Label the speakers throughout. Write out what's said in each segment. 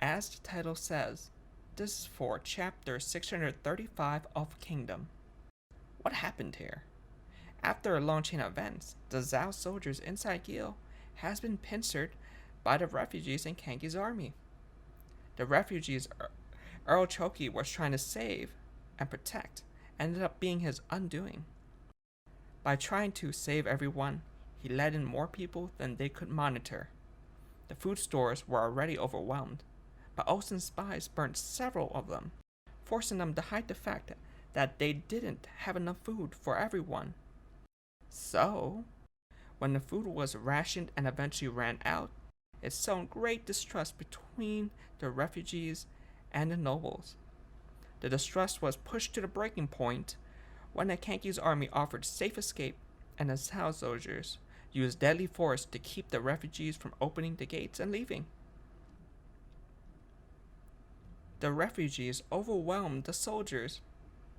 Speaker 1: As the title says, this is for chapter 635 of Kingdom. What happened here? After a long chain of events, the Zhao soldiers inside Gyou has been pincered by the refugees in Kanki's army. The refugees Earl Choki was trying to save and protect ended up being his undoing. By trying to save everyone, he let in more people than they could monitor. The food stores were already overwhelmed, but Osun's spies burnt several of them, forcing them to hide the fact that they didn't have enough food for everyone. So, when the food was rationed and eventually ran out, it sown great distrust between the refugees and the nobles. The distrust was pushed to the breaking point when the Kanki's army offered safe escape and the Zhao soldiers used deadly force to keep the refugees from opening the gates and leaving. The refugees overwhelmed the soldiers,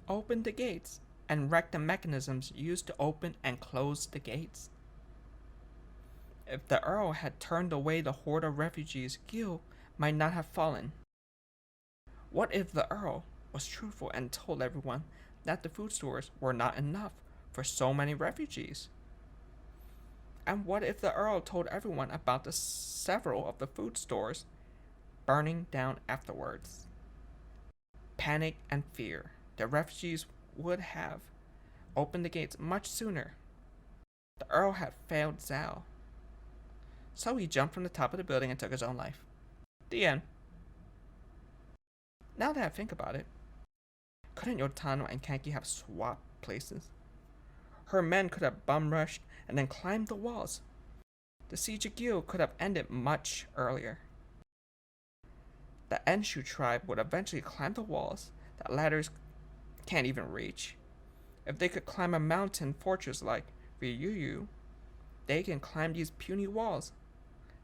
Speaker 1: opened the gates, and wrecked the mechanisms used to open and close the gates. If the Earl had turned away the horde of refugees, Gyou might not have fallen. What if the Earl was truthful and told everyone that the food stores were not enough for so many refugees? And what if the Earl told everyone about the several of the food stores burning down afterwards? Panic and fear. The refugees would have opened the gates much sooner. The Earl had failed Zhao, so he jumped from the top of the building and took his own life. The end. Now that I think about it, couldn't Yotano and Kanki have swapped places? Her men could have bum rushed and then climbed the walls. The siege of Gyou could have ended much earlier. The Enshu tribe would eventually climb the walls that ladders can't even reach. If they could climb a mountain fortress like Ryuyu, they can climb these puny walls.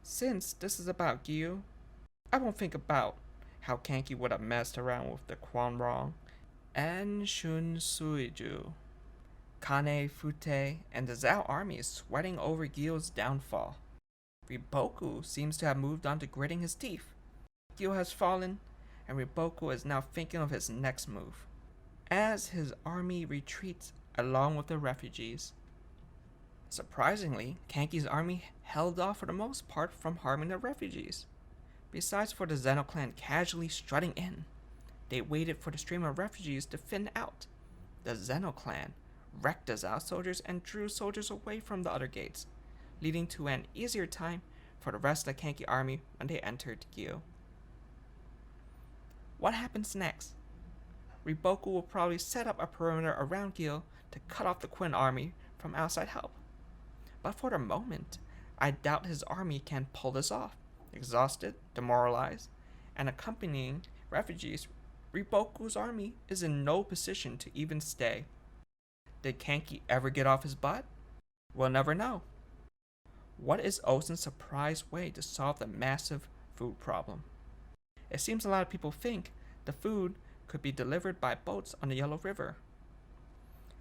Speaker 1: Since this is about Gyou, I won't think about how Kanki would have messed around with the Quanrong and Shun Suiju. Kane, Fute, and the Zhao army is sweating over Gyou's downfall. Riboku seems to have moved on to gritting his teeth. Gyou has fallen, and Riboku is now thinking of his next move, as his army retreats along with the refugees. Surprisingly, Kanki's army held off for the most part from harming the refugees. Besides for the Zeno clan casually strutting in, they waited for the stream of refugees to thin out. The Zeno clan wrecked the Zhao soldiers and drew soldiers away from the other gates, leading to an easier time for the rest of the Kanki army when they entered Gyou. What happens next? Riboku will probably set up a perimeter around Gyou to cut off the Quinn army from outside help. But for the moment, I doubt his army can pull this off. Exhausted, demoralized, and accompanying refugees, Riboku's army is in no position to even stay. Did Kanki ever get off his butt? We'll never know. What is Osun's surprise way to solve the massive food problem? It seems a lot of people think the food could be delivered by boats on the Yellow River.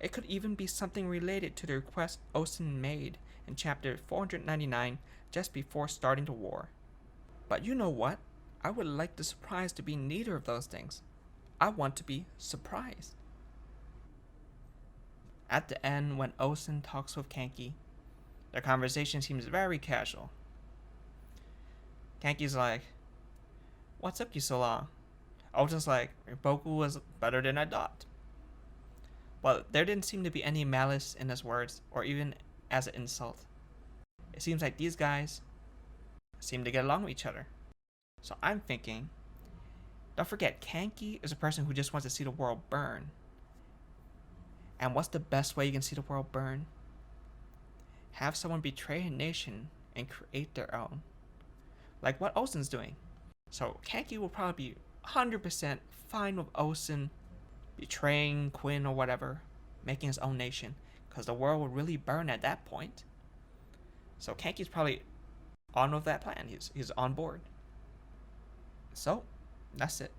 Speaker 1: It could even be something related to the request Osun made in chapter 499 just before starting the war. But you know what? I would like the surprise to be neither of those things. I want to be surprised. At the end, when Osun talks with Kanki, their conversation seems very casual. Kanki's like, "What's up you so long?" Osun's like, "Riboku was better than I thought." But there didn't seem to be any malice in his words, or even as an insult. It seems like these guys seem to get along with each other. So I'm thinking, don't forget, Kanki is a person who just wants to see the world burn. And what's the best way you can see the world burn? Have someone betray a nation and create their own. Like what Osun's doing. So Kanki will probably be 100% fine with Osun betraying Quinn or whatever, making his own nation, because the world will really burn at that point. So Kanki's probably on with that plan. He's on board. So that's it.